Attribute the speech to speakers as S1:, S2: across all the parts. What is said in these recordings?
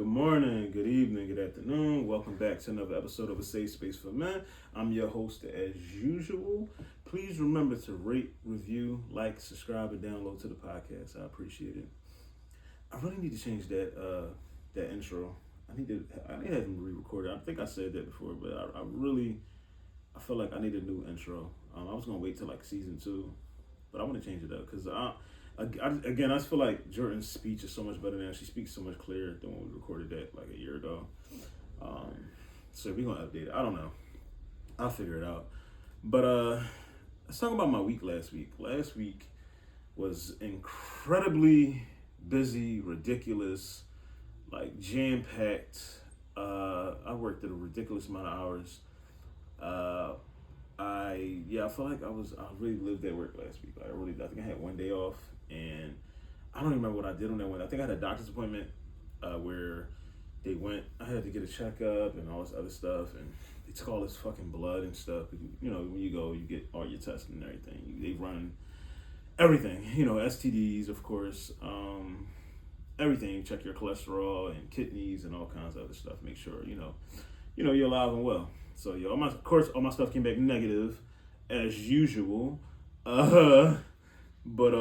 S1: Good morning, good evening, good afternoon. Welcome back to another episode of A Safe Space for Men. I'm your host as usual. Please remember to rate, review, like, subscribe, and download to the podcast. I appreciate it. I really need to change that intro. I need to have them re-record it. I think I said that before, but I feel like I need a new intro. I was gonna wait till like season 2, but I want to change it up because I just feel like Jordan's speech is so much better now. She speaks so much clearer than when we recorded that like a year ago. So we're gonna update it. I don't know. I'll figure it out. But let's talk about my week last week. Last week was incredibly busy, ridiculous, like jam-packed. I worked at a ridiculous amount of hours. I feel like I really lived at work last week. I think I had one day off, and I don't even remember what I did on that one. I think I had a doctor's appointment where I had to get a checkup and all this other stuff, and they took all this fucking blood and stuff. You know, when you go, you get all your tests and everything. They run everything, STDs, of course, everything. Check your cholesterol and kidneys and all kinds of other stuff. Make sure, you're alive and well. So, all my stuff came back negative, as usual. But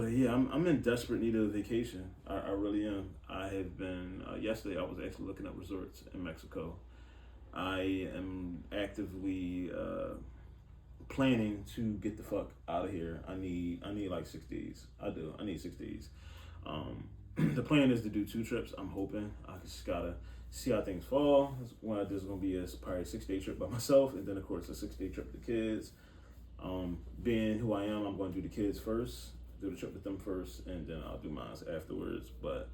S1: yeah, I'm in desperate need of a vacation. I really am. I have been. Yesterday, I was actually looking up resorts in Mexico. I am actively planning to get the fuck out of here. I need like 6 days. I need 6 days. The plan is to do 2 trips. I'm hoping. I just gotta see how things fall. There's gonna be probably a 6-day trip by myself, and then of course a 6-day trip with the kids. Being who I am, I'm going to do the kids first, do the trip with them first, and then I'll do mine afterwards. But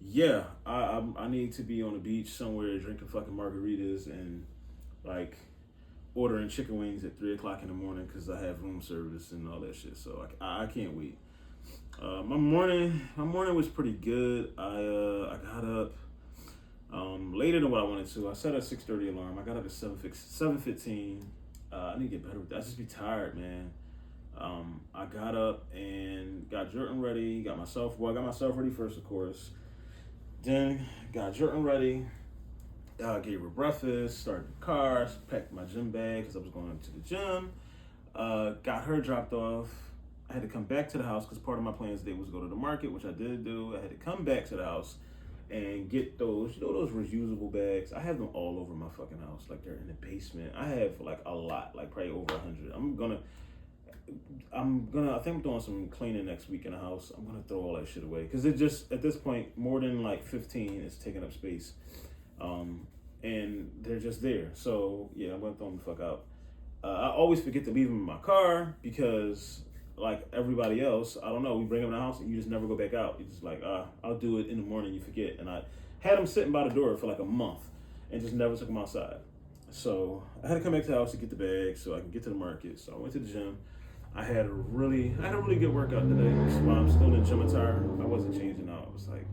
S1: yeah, I need to be on the beach somewhere drinking fucking margaritas and like ordering chicken wings at 3:00 in the morning because I have room service and all that shit. So I can't wait. My morning was pretty good. I got up later than what I wanted to. I set a 6:30 alarm. I got up at 7:15. I need to get better with that. I just be tired, man. I got up and got Jordan ready. I got myself ready first, of course. Then got Jordan ready. Gave her breakfast. Started the car. Packed my gym bag because I was going to the gym. Got her dropped off. I had to come back to the house because part of my plans today was to go to the market, which I did do. I had to come back to the house and get those reusable bags. I have them all over my fucking house. Like they're in the basement. I have like a lot, like probably over 100. I think I'm doing some cleaning next week in the house. I'm gonna throw all that shit away because it just at this point more than like 15 is taking up space, and they're just there. So yeah, I'm gonna throw them the fuck out. I always forget to leave them in my car because like everybody else, I don't know, we bring them in the house and you just never go back out. You're just like, I'll do it in the morning, you forget. And I had them sitting by the door for like a month and just never took them outside. So I had to come back to the house to get the bag so I can get to the market. So I went to the gym. I had a really good workout today. While I'm still in gym attire, I wasn't changing out. I was like,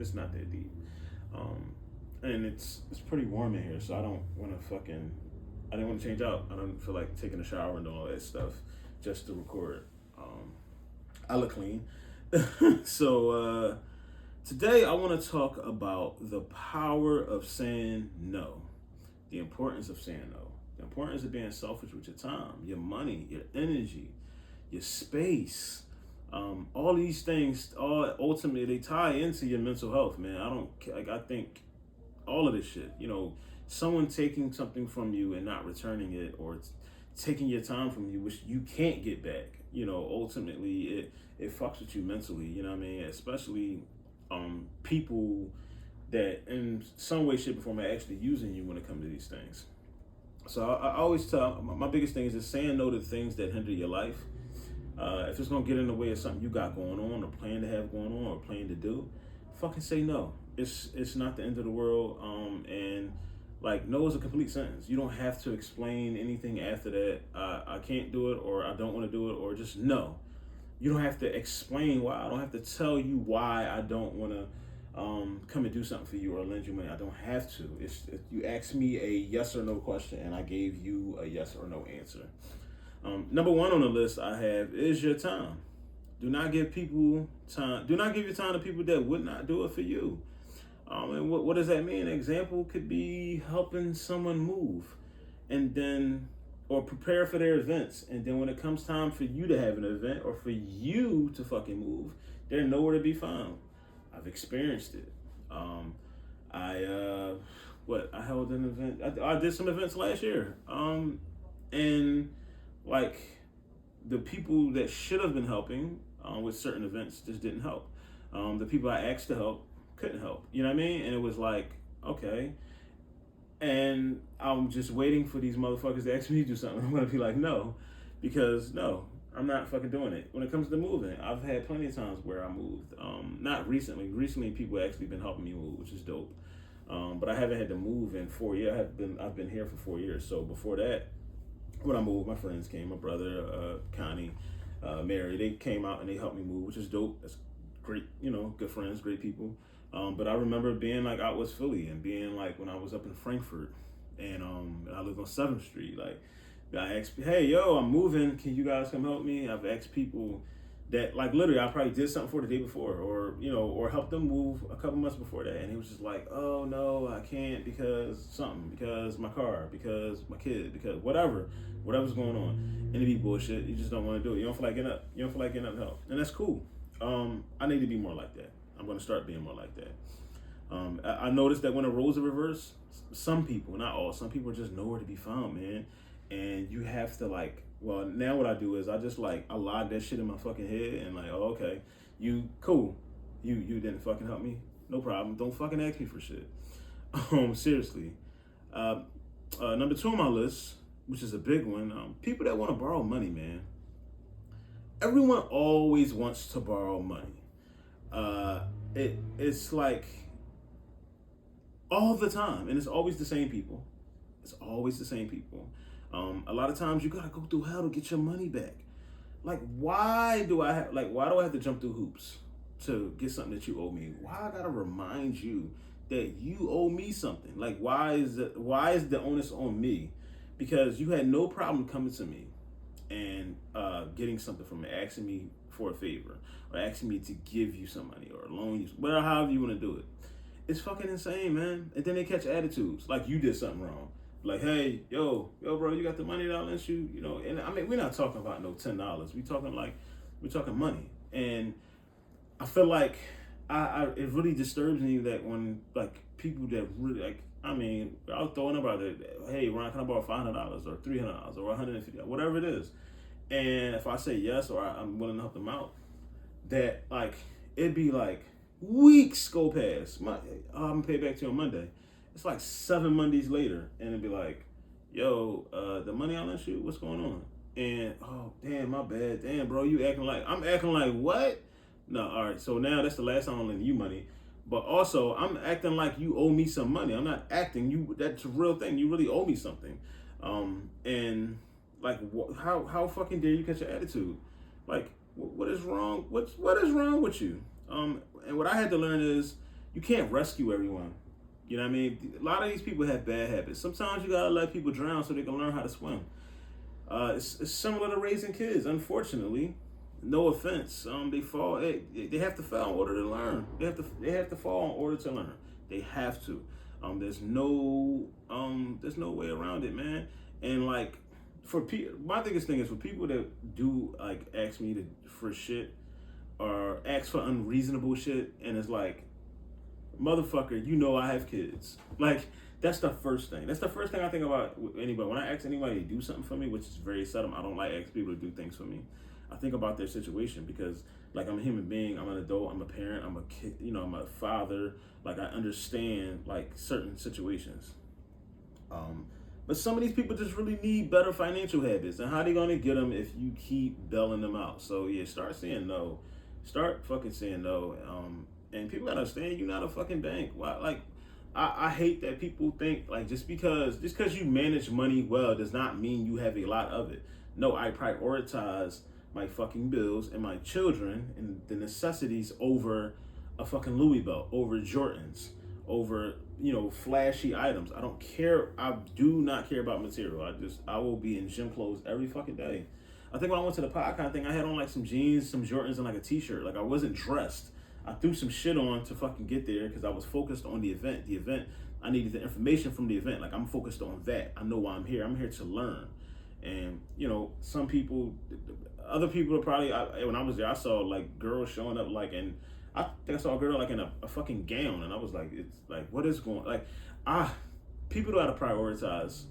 S1: it's not that deep. And it's pretty warm in here, so I didn't want to change out. I don't feel like taking a shower and doing all that stuff just to record. I look clean. So today I want to talk about the power of saying no. The importance of saying no. The importance of being selfish with your time, your money, your energy, your space. All these things, ultimately, they tie into your mental health, man. I think all of this shit, someone taking something from you and not returning it, or taking your time from you, which you can't get back, ultimately it fucks with you mentally, you know what I mean? Especially people that in some way, shape, or form are actually using you when it comes to these things. So I always tell, my biggest thing is just saying no to things that hinder your life. If it's gonna get in the way of something you got going on, or plan to have going on, or plan to do, fucking say no. It's not the end of the world. And like, no is a complete sentence. You don't have to explain anything after that. I can't do it, or I don't want to do it, or just no. You don't have to explain why. I don't have to tell you why I don't want to come and do something for you or lend you money. I don't have to. If you asked me a yes or no question and I gave you a yes or no answer. Number one on the list I have is your time. Do not give people time. Do not give your time to people that would not do it for you. And what does that mean? An example could be helping someone move, and then, or prepare for their events, and then when it comes time for you to have an event or for you to fucking move, they're nowhere to be found. I've experienced it. I I held an event. I did some events last year. And like the people that should have been helping with certain events just didn't help. The people I asked to help couldn't help. You know what I mean? And it was like, okay. And I'm just waiting for these motherfuckers to ask me to do something. I'm gonna be like, no, because no, I'm not fucking doing it. When it comes to moving, I've had plenty of times where I moved. Not recently. Recently, people actually been helping me move, which is dope. But I haven't had to move in 4 years. I've been here for 4 years. So before that, when I moved, my friends came. My brother, Connie, Mary, they came out and they helped me move, which is dope. That's great. You know, good friends, great people. But I remember being like out West Philly and being like when I was up in Frankfurt, and I lived on 7th Street. Like I asked, hey, yo, I'm moving. Can you guys come help me? I've asked people that, like, literally I probably did something for the day before, or or helped them move a couple months before that, and it was just like, oh no, I can't because something, because my car, because my kid, because whatever's going on, and it be bullshit. You just don't want to do it. You don't feel like getting up. You don't feel like getting up to help, and that's cool. I need to be more like that. I'm going to start being more like that. I noticed that when the roles are reversed, some people, not all, some people are just nowhere to be found, man. And you have to now what I do is I just I log that shit in my fucking head and oh, okay, you cool. You didn't fucking help me. No problem. Don't fucking ask me for shit. Seriously. Number 2 on my list, which is a big one, people that want to borrow money, man. Everyone always wants to borrow money. It's like all the time, and it's always the same people. It's always the same people. A lot of times you gotta go through hell to get your money back. Why do I have to jump through hoops to get something that you owe me? Why I gotta remind you that you owe me something? Why is the onus on me? Because you had no problem coming to me and getting something from me, asking me for a favor, or asking me to give you some money or loan you, whatever, however you want to do it. It's fucking insane, man. And then they catch attitudes like you did something wrong. Like, hey, yo, bro, you got the money that I lent you, And I mean, we're not talking about no $10. We're talking money. And I feel like it really disturbs me that when people that really I'll throw a number out there. Hey, Ron, can I borrow $500 or $300 or $150, whatever it is? And if I say yes or I'm willing to help them out, that it'd be weeks go past. I'm gonna pay back to you on Monday. It's 7 Mondays later, and it'd be yo, the money I lent you, what's going on? And oh damn, my bad. Damn, bro, you acting I'm acting like what? No, all right. So now that's the last time I'm lending you money. But also, I'm acting like you owe me some money. I'm not acting. That's a real thing. You really owe me something. And how fucking dare you catch your attitude? What is wrong? What is wrong with you? And what I had to learn is you can't rescue everyone. You know what I mean? A lot of these people have bad habits. Sometimes you gotta let people drown so they can learn how to swim. It's similar to raising kids. Unfortunately, no offense, they fall. They have to fail in order to learn. They have to fall in order to learn. They have to. There's no way around it, man. And for people, my biggest thing is for people that do ask me for shit or ask for unreasonable shit, and it's motherfucker, I have kids. That's the first thing. That's the first thing I think about with anybody. When I ask anybody to do something for me, which is very seldom, I don't asking people to do things for me. I think about their situation because I'm a human being, I'm an adult, I'm a parent, I'm a kid, I'm a father. I understand certain situations. But some of these people just really need better financial habits, and how they gonna get them if you keep bailing them out? So yeah, start saying no. Start fucking saying no. And people gotta understand you're not a fucking bank. Why? I hate that people think just because you manage money well does not mean you have a lot of it. No, I prioritize my fucking bills and my children and the necessities over a fucking Louis belt, over Jordans, over flashy items. I don't care. I do not care about material. I will be in gym clothes every fucking day. I think when I went to the PodCon thing, I had on some jeans, some Jordans, and a t-shirt. I wasn't dressed. I threw some shit on to fucking get there because I was focused on the event. The event, I needed the information from the event. Like, I'm focused on that. I know why I'm here. I'm here to learn. And, you know, some people, other people are probably, when I was there, I saw like girls showing up like, and I think I saw a girl like in a fucking gown. And I was like, it's like, what is going, like, people know how to prioritize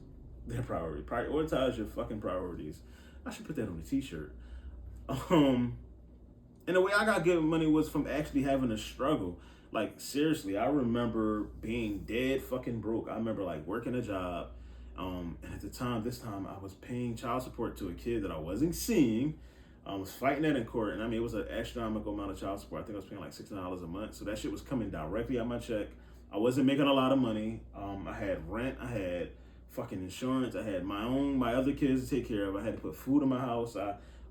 S1: their priority. Prioritize your fucking priorities. I should put that on a t-shirt. And the way I got given money was from actually having a struggle. Like, seriously, I remember being dead fucking broke. I remember like working a job. And at the time, this time, I was paying child support to a kid that I wasn't seeing. I was fighting that in court. And I mean, it was an astronomical amount of child support. I think I was paying like $600 a month. So that shit was coming directly out my check. I wasn't making a lot of money. I had rent. I had fucking insurance. I had my other kids to take care of. I had to put food in my house.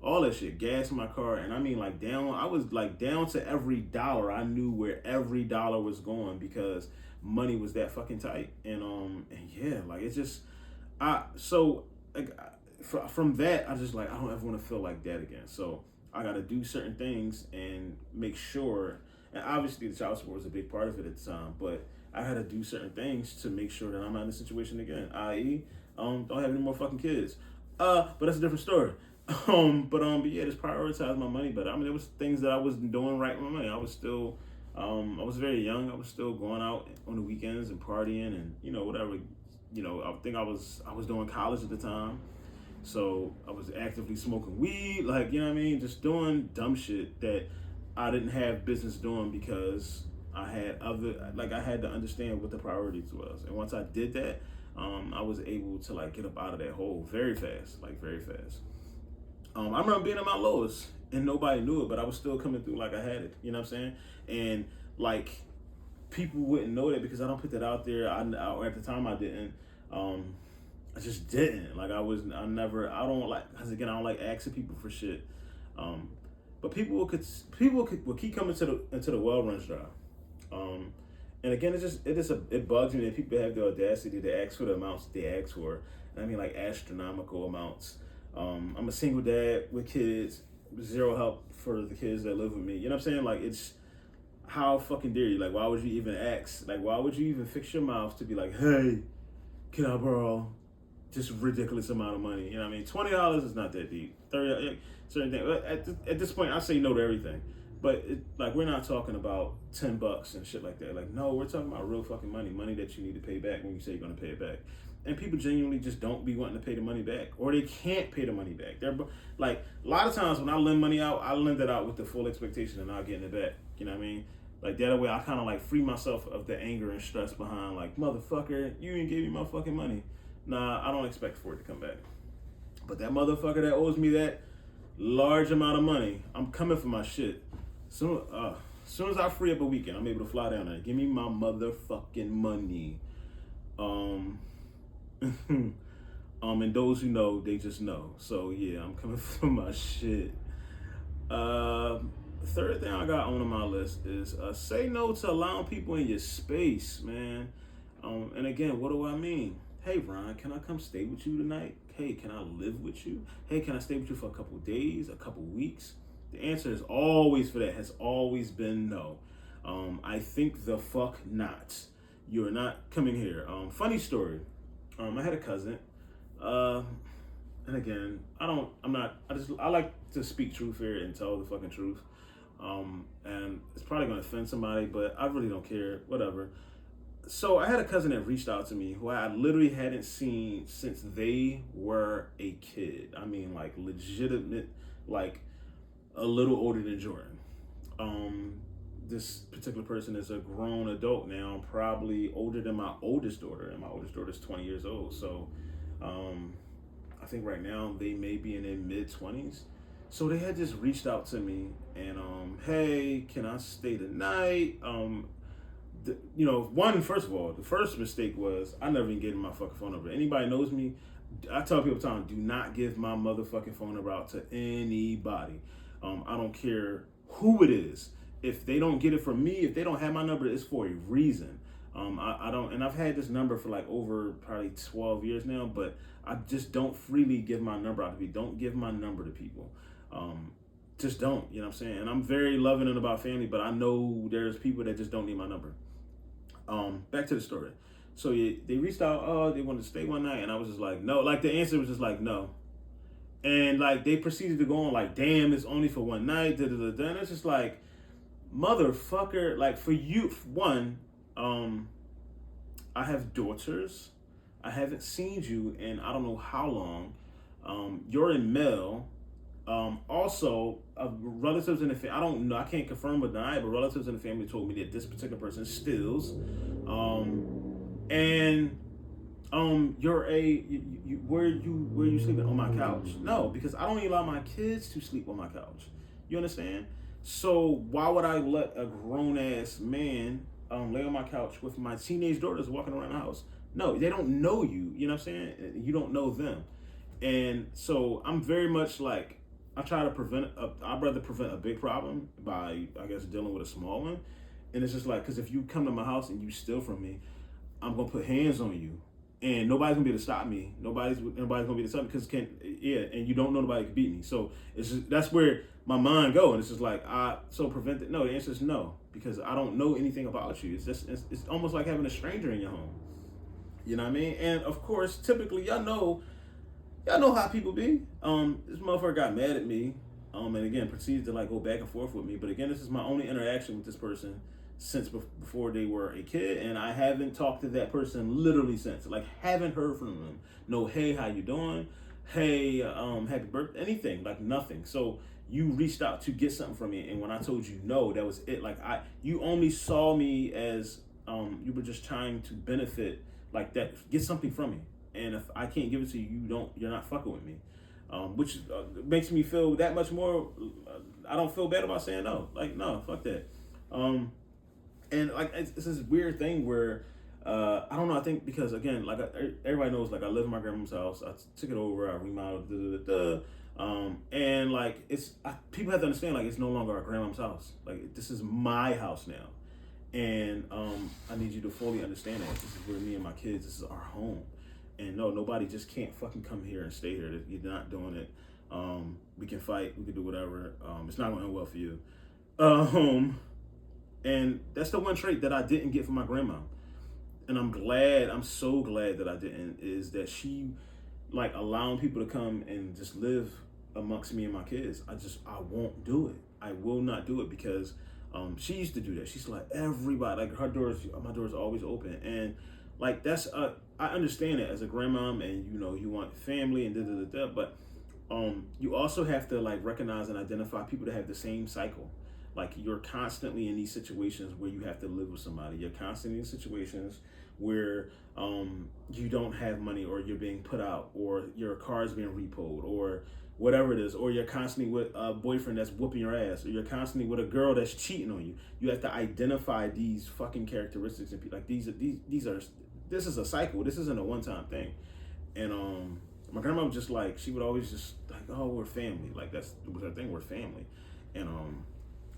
S1: All that shit, gas in my car. And I mean, like, I was like down to every dollar. I knew where every dollar was going because money was that fucking tight. And yeah, like, it's just, from that, I just like, I don't ever want to feel like that again. So I got to do certain things and make sure, and obviously the child support was a big part of it at the time, but I had to do certain things to make sure that I'm not in a situation again, i.e., don't have any more fucking kids. But that's a different story. But yeah, just prioritize my money better. I mean, there was things that I wasn't doing right with my money. I was still, I was very young. I was still going out on the weekends and partying and, you know, whatever. You know, I think I was doing college at the time. So I was actively smoking weed, like, you know what I mean? Just doing dumb shit that I didn't have business doing because I had I had to understand what the priorities was. And once I did that, I was able to like get up out of that hole very fast, like very fast. I remember being at my lowest and nobody knew it, but I was still coming through like I had it, you know what I'm saying? And like, people wouldn't know that because I don't put that out there. At the time I didn't. I just didn't. Like, I don't like asking people for shit. But people will keep coming into the well runs drive. And again, it bugs me that people have the audacity to ask for the amounts they ask for. And I mean, like, astronomical amounts. I'm a single dad with kids, zero help for the kids that live with me. You know what I'm saying? Like, it's, how fucking dare you? Like, why would you even ask? Like, why would you even fix your mouth to be like, hey, can I borrow just ridiculous amount of money? You know what I mean? $20 is not that deep. 30, certain thing. At this point, I say no to everything. But like, we're not talking about $10 and shit like that. Like, no, we're talking about real fucking money that you need to pay back when you say you're gonna pay it back. And people genuinely just don't be wanting to pay the money back, or they can't pay the money back. They're like, a lot of times when I lend money out, I lend it out with the full expectation of not getting it back. You know what I mean? Like, that way I kind of like free myself of the anger and stress behind, like, motherfucker, you ain't gave me my fucking money. Nah, I don't expect for it to come back. But that motherfucker that owes me that large amount of money, I'm coming for my shit. Soon as I free up a weekend, I'm able to fly down there. Give me my motherfucking money. And those who know, they just know. So yeah, I'm coming for my shit. Third thing I got on my list is say no to allowing people in your space, man. And again, what do I mean? Hey, Ron, can I come stay with you tonight? Hey, can I live with you? Hey, can I stay with you for a couple days, a couple weeks? The answer is always, for that, has always been no. I think the fuck not. You're not coming here. Funny story. I had a cousin. And again, I like to speak truth here and tell the fucking truth. And it's probably gonna offend somebody, but I really don't care, whatever. So I had a cousin that reached out to me who I literally hadn't seen since they were a kid. I mean, like, legitimate, like a little older than Jordan. This particular person is a grown adult now, probably older than my oldest daughter, and my oldest daughter is 20 years old. So, I think right now they may be in their mid-20s. So they had just reached out to me and, hey, can I stay the night? First of all, the first mistake was I never even gave them my fucking phone number. Anybody knows me, I tell people all the time, do not give my motherfucking phone number out to anybody. I don't care who it is. If they don't get it from me, if they don't have my number, it's for a reason. I don't, and I've had this number for like over probably 12 years now, but I just don't freely give my number out to people. Don't give my number to people. just don't, you know what I'm saying? And I'm very loving and about family, but I know there's people that just don't need my number. Back to the story. So they reached out, oh, they wanted to stay one night, and I was just like, no. Like, the answer was just like, no. And like, they proceeded to go on like, damn, it's only for one night, da da da da. And it's just like, motherfucker, like, for you, one, I have daughters. I haven't seen you in I don't know how long. You're in Mel. Also, relatives in the family, I don't know, I can't confirm or deny, but relatives in the family told me that this particular person steals. And you're where you sleeping on my couch? No, because I don't even allow my kids to sleep on my couch. You understand? So why would I let a grown ass man lay on my couch with my teenage daughters walking around the house? No, they don't know you. You know what I'm saying? You don't know them. And so I'm very much like, I try to I'd rather prevent a big problem by, I guess, dealing with a small one. And it's just like, because if you come to my house and you steal from me, I'm going to put hands on you. And nobody's going to be able to stop me. Nobody's going to be able to stop me because, and you don't know nobody can beat me. So it's just, that's where my mind go. And it's just like, so prevent it. No, the answer is no, because I don't know anything about you. It's just, it's almost like having a stranger in your home. You know what I mean? And of course, typically, y'all know how people be. This motherfucker got mad at me, and again proceeded to like go back and forth with me. But again, this is my only interaction with this person since before they were a kid, and I haven't talked to that person literally since. Like, haven't heard from them. No, hey, how you doing? Hey, happy birthday, anything, like nothing. So you reached out to get something from me, and when I told you no, that was it. Like, you only saw me as you were just trying to benefit, like that, get something from me. And if I can't give it to you, you're not fucking with me, which makes me feel that much more. I don't feel bad about saying no. Like, no, fuck that. And like, it's this weird thing where I don't know. I think because again, like everybody knows, like I live in my grandma's house. I took it over. I remodeled. And like people have to understand, like, it's no longer our grandma's house. Like, this is my house now, and I need you to fully understand that this is where me and my kids. This is our home. And no, nobody just can't fucking come here and stay here. You're not doing it. We can fight. We can do whatever. It's not going to end well for you. And that's the one trait that I didn't get from my grandma. And I'm so glad that I didn't, is that she, like, allowing people to come and just live amongst me and my kids. I won't do it. I will not do it because she used to do that. She's like, everybody, like, my door's always open. And like, that's I understand it as a grandmom, and you want family and but you also have to like recognize and identify people that have the same cycle. Like, you're constantly in these situations where you have to live with somebody. You're constantly in situations where you don't have money, or you're being put out, or your car is being repoed, or whatever it is, or you're constantly with a boyfriend that's whooping your ass, or you're constantly with a girl that's cheating on you. You have to identify these fucking characteristics and like these are. This is a cycle. This isn't a one-time thing. And my grandma was just like, she would always just like, oh, we're family. Like, that was her thing. We're family. And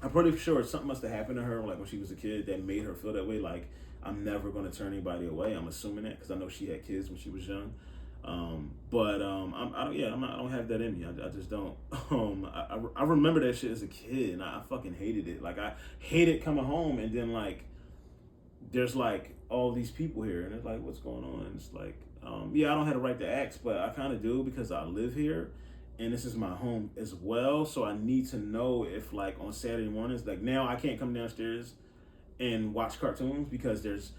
S1: I'm pretty sure something must have happened to her, like when she was a kid, that made her feel that way. Like, I'm never going to turn anybody away. I'm assuming that because I know she had kids when she was young. I don't have that in me. I just don't. I remember that shit as a kid, and I fucking hated it. Like, I hated coming home, and then like, there's like all these people here, and it's like, what's going on? And it's like, I don't have the right to ask, but I kind of do because I live here, and this is my home as well. So I need to know if, like, on Saturday mornings, like now I can't come downstairs and watch cartoons because there's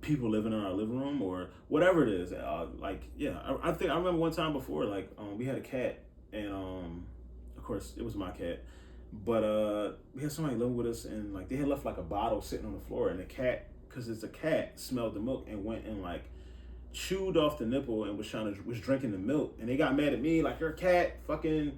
S1: people living in our living room or whatever it is. I think I remember one time before, like, we had a cat, and of course it was my cat, but we had somebody living with us, and like they had left like a bottle sitting on the floor, and the cat, because it's a cat, smelled the milk and went and like chewed off the nipple and was drinking the milk, and they got mad at me like, your cat fucking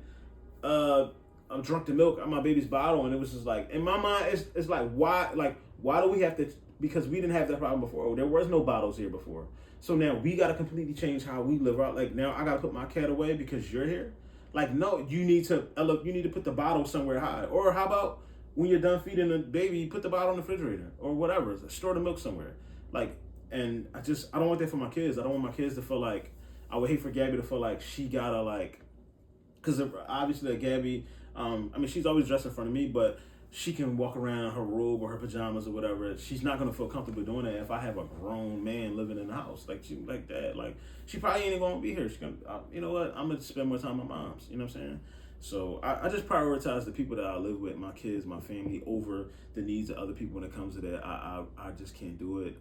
S1: drunk the milk out my baby's bottle. And it was just like, in my mind, it's like, why do we have to, because we didn't have that problem before. There was no bottles here before, so now we got to completely change how we live out. Like, now I got to put my cat away because you're here. Like, no, you need to put the bottle somewhere high. Or how about when you're done feeding the baby, put the bottle in the refrigerator or whatever, store the milk somewhere. Like, and I don't want that for my kids. I don't want my kids to feel like, I would hate for Gabby to feel like she gotta, like, because obviously, like, Gabby, I mean, she's always dressed in front of me, but she can walk around in her robe or her pajamas or whatever. She's not gonna feel comfortable doing that if I have a grown man living in the house like that. Like she probably ain't gonna be here. She gonna, you know what? I'm gonna spend more time with my mom's. You know what I'm saying? So I just prioritize the people that I live with, my kids, my family, over the needs of other people when it comes to that. I just can't do it.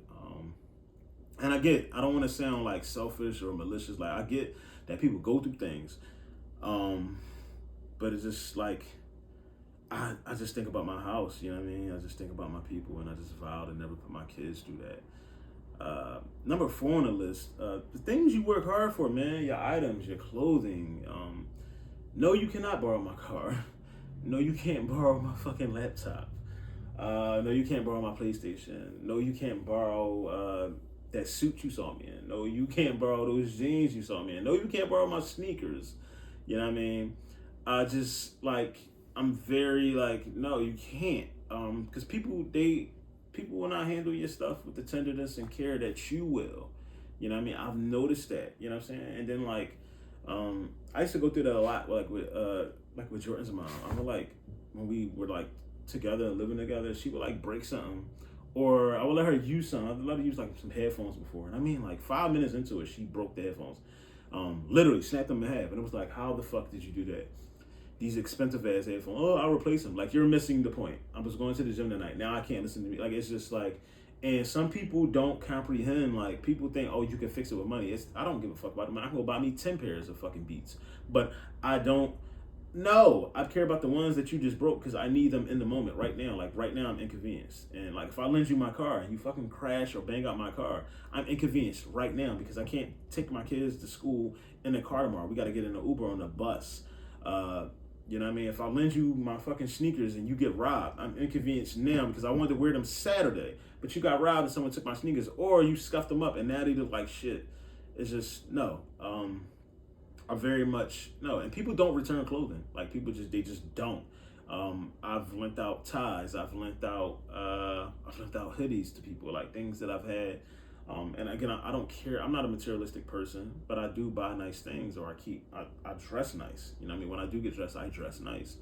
S1: And I don't want to sound like selfish or malicious. Like I get that people go through things, but it's just like I just think about my house. You know what I mean? I just think about my people, and I just vow to never put my kids through that. Number 4 on the list, the things you work hard for, man. Your items, your clothing. No, you cannot borrow my car. No, you can't borrow my fucking laptop. No, you can't borrow my PlayStation. No, you can't borrow that suit you saw me in. No, you can't borrow those jeans you saw me in. No, you can't borrow my sneakers. You know what I mean? I'm very like, no, you can't. Because people will not handle your stuff with the tenderness and care that you will. You know what I mean? I've noticed that. You know what I'm saying? And then I used to go through that a lot, like with Jordan's mom. I would like when we were like together and living together, she would like break something, or I would let her use something. I'd let her use like some headphones before, and I mean like 5 minutes into it, she broke the headphones, literally snapped them in half, and it was like, how the fuck did you do that? These expensive ass headphones. Oh, I'll replace them. Like, you're missing the point. I was going to the gym tonight. Now I can't listen to me. Like, it's just like, and some people don't comprehend. Like, people think, oh, you can fix it with money. I don't give a fuck about the money. I can go buy me 10 pairs of fucking Beats, but I don't. No, I care about the ones that you just broke because I need them in the moment right now. Like right now, I'm inconvenienced, and like if I lend you my car and you fucking crash or bang out my car, I'm inconvenienced right now because I can't take my kids to school in the car tomorrow. We got to get in an Uber or on a bus. You know what I mean? If I lend you my fucking sneakers and you get robbed, I'm inconvenienced now because I wanted to wear them Saturday, but you got robbed and someone took my sneakers, or you scuffed them up and now they look like shit. It's just no. I very much no, and people don't return clothing. Like they just don't. I've lent out ties. I've lent out hoodies to people, like things that I've had. And again, I don't care. I'm not a materialistic person, but I do buy nice things, or I dress nice. You know what I mean? When I do get dressed, I dress nice.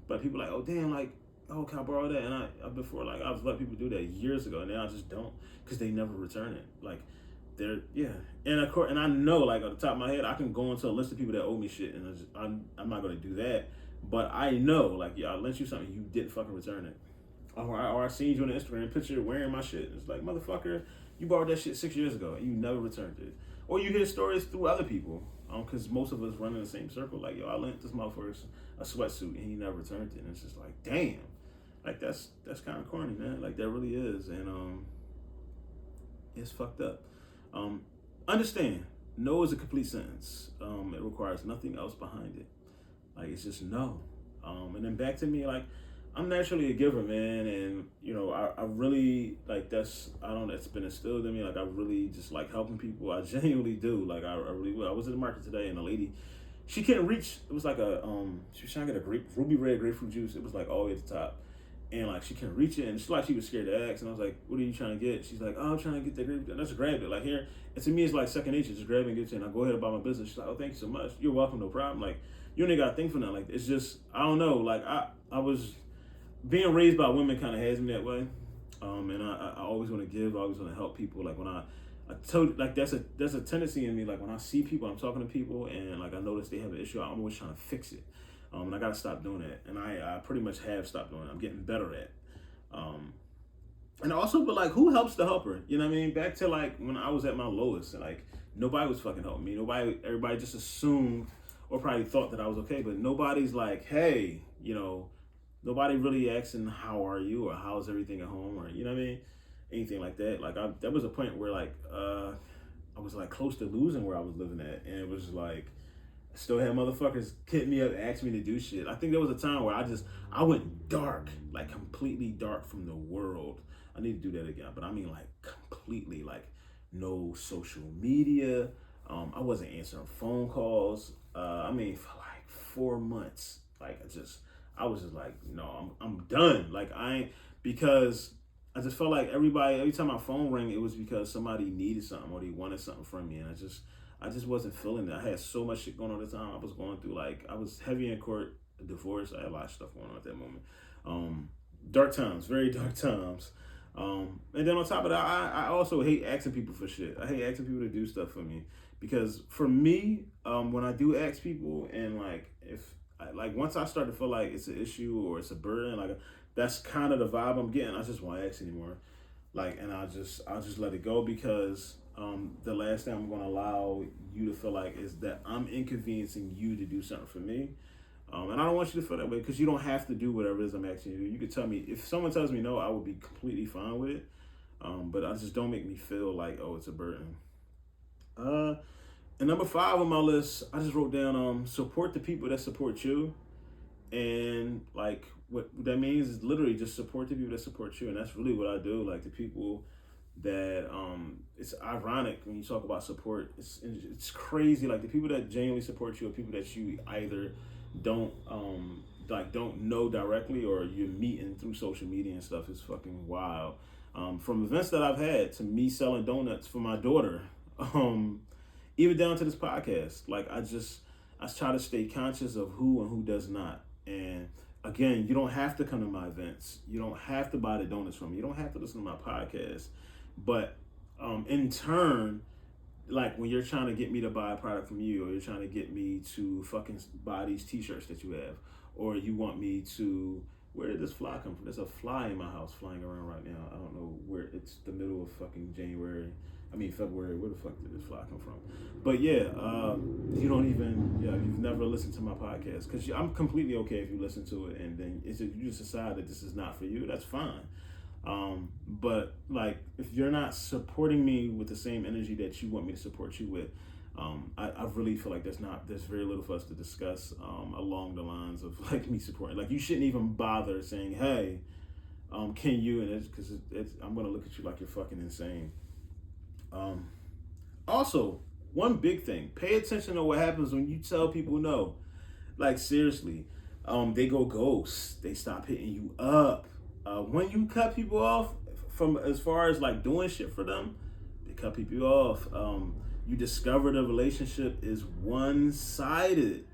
S1: But people are like, oh damn, like, oh, can I borrow that? And I've let people do that years ago, and now I just don't, because they never return it. Like, and of course, and I know, like, on the top of my head, I can go into a list of people that owe me shit, and I'm not going to do that. But I know, like, yeah, I lent you something, you didn't fucking return it, or I seen you on the Instagram picture wearing my shit. It's like, motherfucker, you borrowed that shit 6 years ago and you never returned it. Or you hear stories through other people, because most of us run in the same circle. Like, yo, I lent this motherfucker a sweatsuit and he never returned it, and it's just like, damn, like that's kind of corny, man. Like, that really is, and it's fucked up. Understand, no is a complete sentence. It requires nothing else behind it. Like, it's just no. And then back to me, like, I'm naturally a giver, man. And, you know, I really, like, it's been instilled in me. Like, I really just like helping people. I genuinely do. Like, I really will. I was in the market today and a lady, she couldn't reach, it was like she was trying to get a ruby red grapefruit juice. It was like all the way at the top. And like, she couldn't reach it, and she was scared to ask. And I was like, what are you trying to get? She's like, oh, I'm trying to get the grape. And I just grabbed it. Like, here, and to me, it's like second nature. Just grab it and get it, and I go ahead about my business. She's like, oh, thank you so much. You're welcome, no problem. Like, you ain't got to think for nothing. Like, it's just, I don't know. Like, I was being raised by women kind of has me that way. And I always want to give. I always want to help people. Like, when I told, like, there's a tendency in me. Like, when I see people, I'm talking to people, and like, I notice they have an issue, I'm always trying to fix it. And I got to stop doing that. And I pretty much have stopped doing it. I'm getting better at it. And also, but like, who helps the helper? You know what I mean? Back to like when I was at my lowest, and like nobody was fucking helping me. Everybody just assumed or probably thought that I was okay, but nobody's like, hey, you know, nobody really asking how are you or how's everything at home, or you know what I mean, anything like that. Like, there was a point where like I was like close to losing where I was living at, and it was like, still had motherfuckers hit me up, ask me to do shit. I think there was a time where I went dark, like completely dark from the world. I need to do that again, but I mean like completely, like no social media. I wasn't answering phone calls. I mean, for like 4 months, like I was just like, no, I'm done. Like, because I just felt like every time my phone rang, it was because somebody needed something or they wanted something from me, and I just wasn't feeling it. I had so much shit going on at the time. I was going through, like, I was heavy in court. a divorce. I had a lot of stuff going on at that moment. Dark times, very dark times. And then on top of that, I also hate asking people for shit. I hate asking people to do stuff for me because for me, when I do ask people and like if like once I start to feel like it's an issue or it's a burden, like that's kind of the vibe I'm getting. I just won't ask anymore. Like, and I'll just let it go because the last thing I'm going to allow you to feel like is that I'm inconveniencing you to do something for me. And I don't want you to feel that way because you don't have to do whatever it is I'm asking you to do. You could tell me, if someone tells me no, I would be completely fine with it. But I just don't make me feel like, oh, it's a burden. And number 5 on my list, I just wrote down support the people that support you. And like what that means is literally just support the people that support you. And that's really what I do. Like the people that it's ironic when you talk about support. It's crazy. Like the people that genuinely support you are people that you either don't know directly or you're meeting through social media and stuff. Is fucking wild. From events that I've had to me selling donuts for my daughter, even down to this podcast. Like I try to stay conscious of who and who does not. And again, you don't have to come to my events. You don't have to buy the donuts from me. You don't have to listen to my podcast. But in turn, like when you're trying to get me to buy a product from you, or you're trying to get me to fucking buy these t-shirts that you have, or you want me to, where did this fly come from? There's a fly in my house flying around right now. I don't know where, it's the middle of fucking February, where the fuck did this fly come from? But yeah, you've never listened to my podcast, because I'm completely okay if you listen to it and then you just decide that this is not for you, that's fine. But like, if you're not supporting me with the same energy that you want me to support you with, I really feel like there's very little for us to discuss along the lines of like me supporting. Like you shouldn't even bother saying, hey, can you, and it's because I'm going to look at you like you're fucking insane. Also, one big thing, pay attention to what happens when you tell people no. Like seriously, they go ghost, they stop hitting you up. When you cut people off from as far as like doing shit for them, they cut people off. You discover the relationship is one-sided.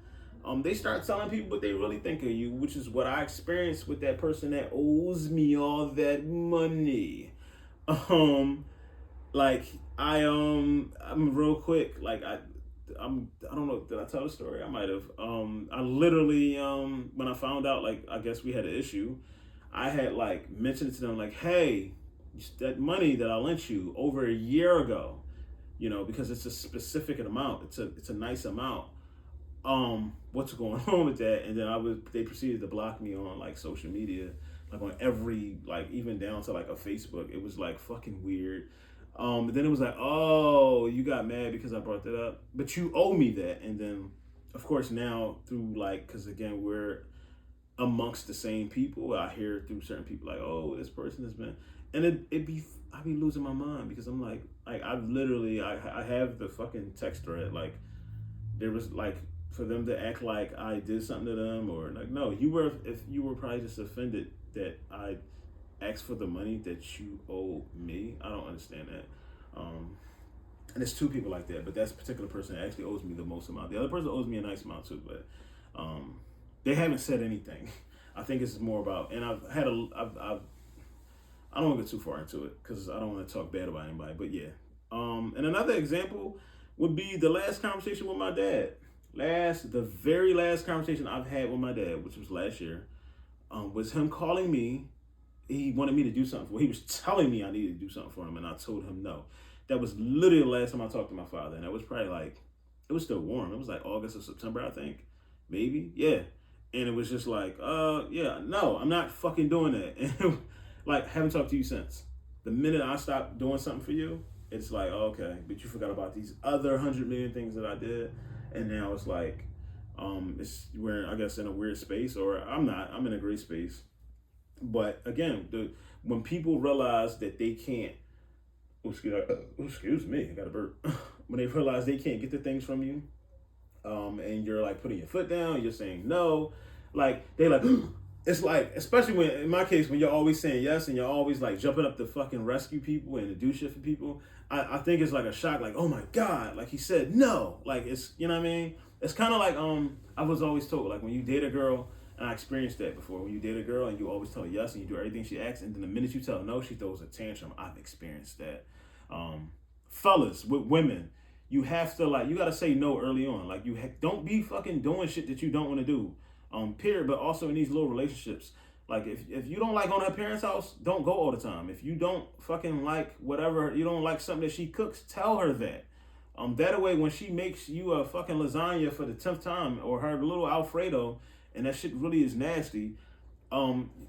S1: They start telling people what they really think of you, which is what I experienced with that person that owes me all that money. Like I'm real quick. Like I don't know. Did I tell the story? I might have. I literally when I found out, like I guess we had an issue, I had like mentioned to them like, hey, that money that I lent you over a year ago, because it's a specific amount. It's a nice amount. What's going on with that? And then they proceeded to block me on like social media, like on every, like even down to like a Facebook. It was like fucking weird. But then it was like, oh, you got mad because I brought that up, but you owe me that. And then, of course, now through like, because again, we're amongst the same people, I hear through certain people like, oh, this person has been, and I be losing my mind because I'm like I have the fucking text thread. Like there was like, for them to act like I did something to them, or like, no, you were probably just offended that I ask for the money that you owe me. I don't understand that. And it's two people like that, but that particular person actually owes me the most amount. The other person owes me a nice amount too, but they haven't said anything. I think it's more about, and I don't want to get too far into it because I don't want to talk bad about anybody, but yeah. And another example would be the last conversation with my dad. The very last conversation I've had with my dad, which was last year, was him calling me. He wanted me to do something he was telling me I needed to do something for him, and I told him no. That was literally the last time I talked to my father, and that was probably like, it was still warm. It was like August or September, I think. Maybe, yeah. And it was just like, yeah, no, I'm not fucking doing that. And like, haven't talked to you since. The minute I stopped doing something for you, it's like, oh, okay, but you forgot about these other 100 million things that I did. And now it's like, we're, I guess, in a weird space, or I'm in a great space. But again, when people realize that they can't, excuse me, I got a burp. When they realize they can't get the things from you, and you're like putting your foot down, you're saying no, like they're like, it's like, especially when, in my case, when you're always saying yes and you're always like jumping up to fucking rescue people and to do shit for people, I think it's like a shock, like, oh my God, like he said no, like it's, you know what I mean? It's kind of like I was always told, like, when you date a girl, and I experienced that before. When you date a girl and you always tell her yes and you do everything she asks, and then the minute you tell her no, she throws a tantrum. I've experienced that. Fellas with women, you have to, like, you gotta say no early on. Like, don't be fucking doing shit that you don't want to do. Period. But also in these little relationships, like, if you don't like going to her parents' house, don't go all the time. If you don't fucking like whatever, you don't like something that she cooks, tell her that. That way, when she makes you a fucking lasagna for the 10th time, or her little Alfredo, and that shit really is nasty,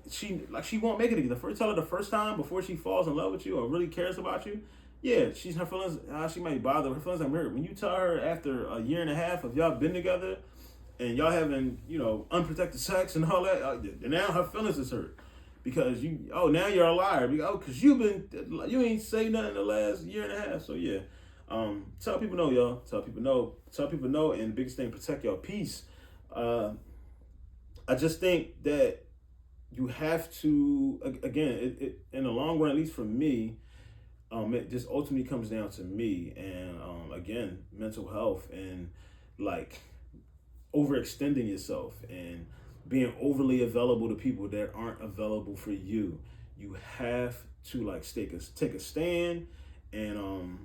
S1: she won't make it again. Tell her the first time before she falls in love with you or really cares about you. Yeah, her feelings. She might bother her feelings. Like, when you tell her after a year and a half of y'all been together, and y'all having, unprotected sex and all that, now her feelings is hurt because now you're a liar. Because you ain't say nothing in the last year and a half. So yeah, tell people no, y'all. Tell people no, and the biggest thing, protect your peace. I just think that you have to, again, it in the long run, at least for me, it just ultimately comes down to me and again, mental health and like overextending yourself and being overly available to people that aren't available for you. You have to like take a stand and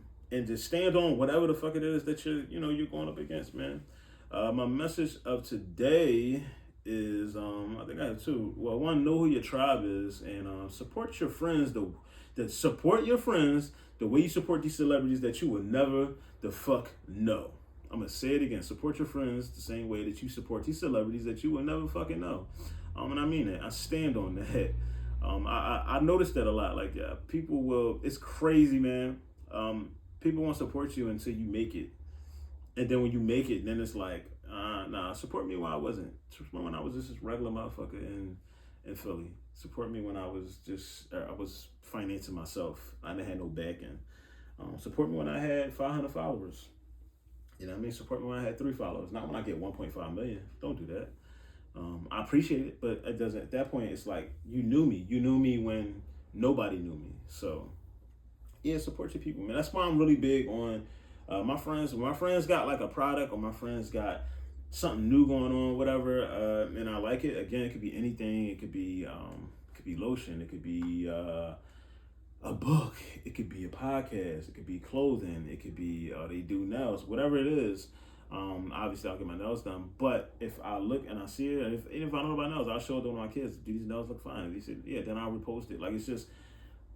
S1: just stand on whatever the fuck it is that you're going up against, man. My message of today is I think I have two. Well, one, know who your tribe is and support your friends. Support your friends the way you support these celebrities that you will never the fuck know. I'm gonna say it again. Support your friends the same way that you support these celebrities that you will never fucking know. And I mean it. I stand on that. I noticed that a lot. Like, people will. It's crazy, man. People won't support you until you make it, and then when you make it, then it's like, nah. Support me when I wasn't. Support me when I was just this regular motherfucker in Philly. Support me when I was financing myself. I didn't have no backing. Support me when I had 500 followers. You know what I mean? Support me when I had 3 followers. Not when I get 1.5 million. Don't do that. I appreciate it, but it doesn't. At that point, it's like you knew me. You knew me when nobody knew me. So, yeah, support your people, man. That's why I'm really big on my friends. When my friends got like a product or my friends got something new going on, whatever, and I like it. Again, it could be anything. It could be lotion. It could be a book, it could be a podcast, it could be clothing, it could be they do nails, whatever it is. Obviously I'll get my nails done, but if I look and I see it, and if I know about nails, I'll show it to my kids. Do these nails look fine? And they said, yeah, then I'll repost it. Like, it's just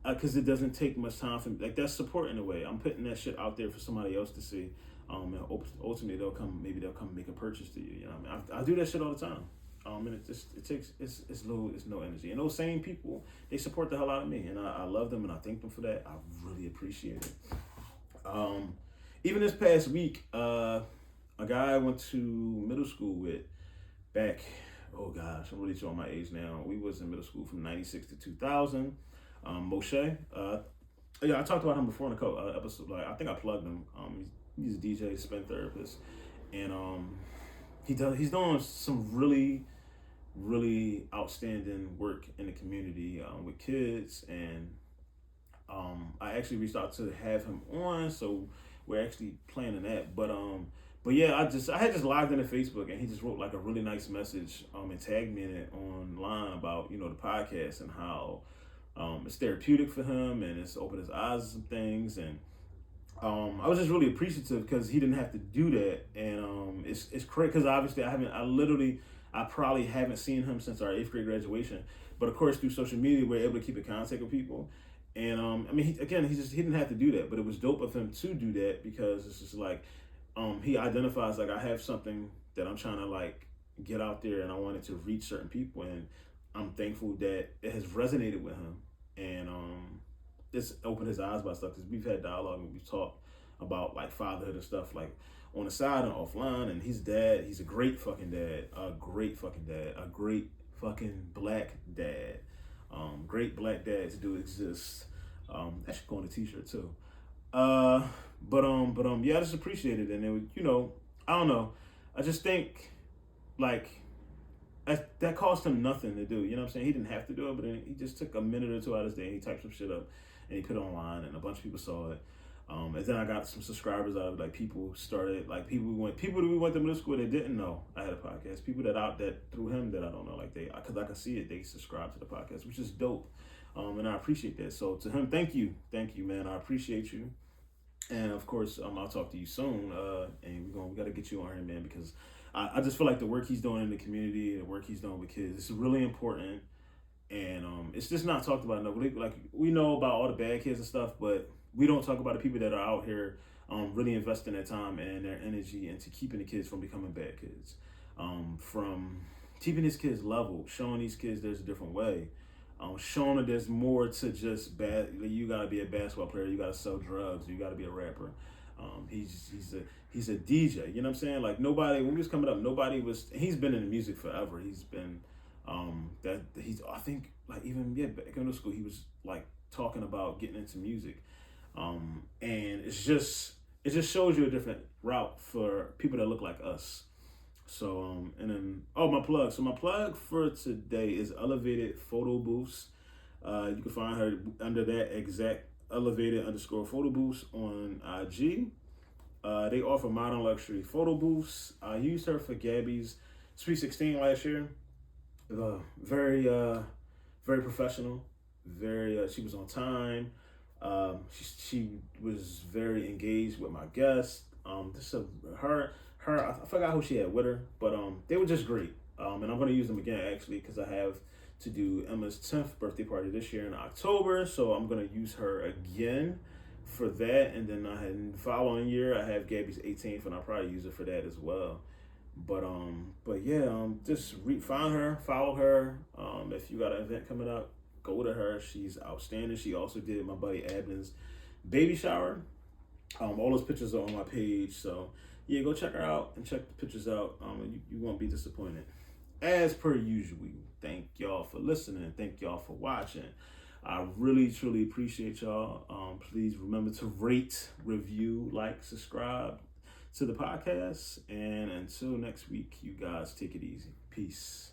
S1: because it doesn't take much time for me. Like, that's support in a way. I'm putting that shit out there for somebody else to see. And ultimately they'll come make a purchase to you. You know what I mean? I do that shit all the time. And it's no energy. And those same people, they support the hell out of me, and I love them and I thank them for that. I really appreciate it. Even this past week, a guy I went to middle school with back, oh gosh, I'm really showing my age now. We was in middle school from 96 to 2000. Moshe, yeah, I talked about him before in a episode. Like, I think I plugged him. He's a DJ, spin therapist, and he's doing some really outstanding work in the community with kids, and I actually reached out to have him on, so we're actually planning that. But yeah, I had just logged into Facebook, and he just wrote like a really nice message and tagged me in it online about the podcast and how it's therapeutic for him and it's opened his eyes to some things. And I was just really appreciative because he didn't have to do that, and it's crazy because obviously I probably haven't seen him since our 8th grade graduation, but of course through social media we're able to keep in contact with people, and I mean, he didn't have to do that, but it was dope of him to do that because it's just like he identifies like I have something that I'm trying to like get out there, and I wanted to reach certain people, and I'm thankful that it has resonated with him, and it's opened his eyes about stuff because we've had dialogue and we've talked about like fatherhood and stuff like on the side and offline. And he's a great fucking dad, a great fucking black dad. Great black dads do exist. That should go on a t-shirt too. Yeah, I just appreciate it, and it would, I don't know. I just think like that cost him nothing to do. You know what I'm saying? He didn't have to do it, but he just took a minute or two out of his day and he typed some shit up and he put it online, and a bunch of people saw it. And then I got some subscribers out of like people started like people that we went to middle school that didn't know I had a podcast. People that through him that I don't know, like because I can see it, they subscribe to the podcast, which is dope. And I appreciate that. So to him, thank you, man. I appreciate you. And of course, I'll talk to you soon. And we got to get you on here, man, because I just feel like the work he's doing in the community, the work he's doing with kids, it's really important. And it's just not talked about enough. Like we know about all the bad kids and stuff, but we don't talk about the people that are out here really investing their time and their energy into keeping the kids from becoming bad kids, from keeping these kids level, showing these kids there's a different way, showing that there's more to just bad. You gotta be a basketball player, you gotta sell drugs, you gotta be a rapper. He's a DJ. You know what I'm saying? Like nobody when he was coming up, nobody was. He's been in music forever. He's been I think like even back in middle school he was like talking about getting into music. And it just shows you a different route for people that look like us. So and then my plug. So my plug for today is Elevated Photo Booths. You can find her under that exact Elevated_photo booths on IG. They offer modern luxury photo booths. I used her for Gabby's Sweet 16 last year. Very professional. She was on time. She was very engaged with my guests. Her I forgot who she had with her, but they were just great. And I'm gonna use them again actually because I have to do Emma's 10th birthday party this year in October, so I'm gonna use her again for that. And then the following year I have Gabby's 18th, and I'll probably use her for that as well. But just find her, follow her. If you got an event coming up, go to her. She's outstanding. She also did my buddy Abden's baby shower. All those pictures are on my page. So yeah, go check her out and check the pictures out. You won't be disappointed. As per usual, thank y'all for listening. Thank y'all for watching. I really, truly appreciate y'all. Please remember to rate, review, like, subscribe to the podcast. And until next week, you guys take it easy. Peace.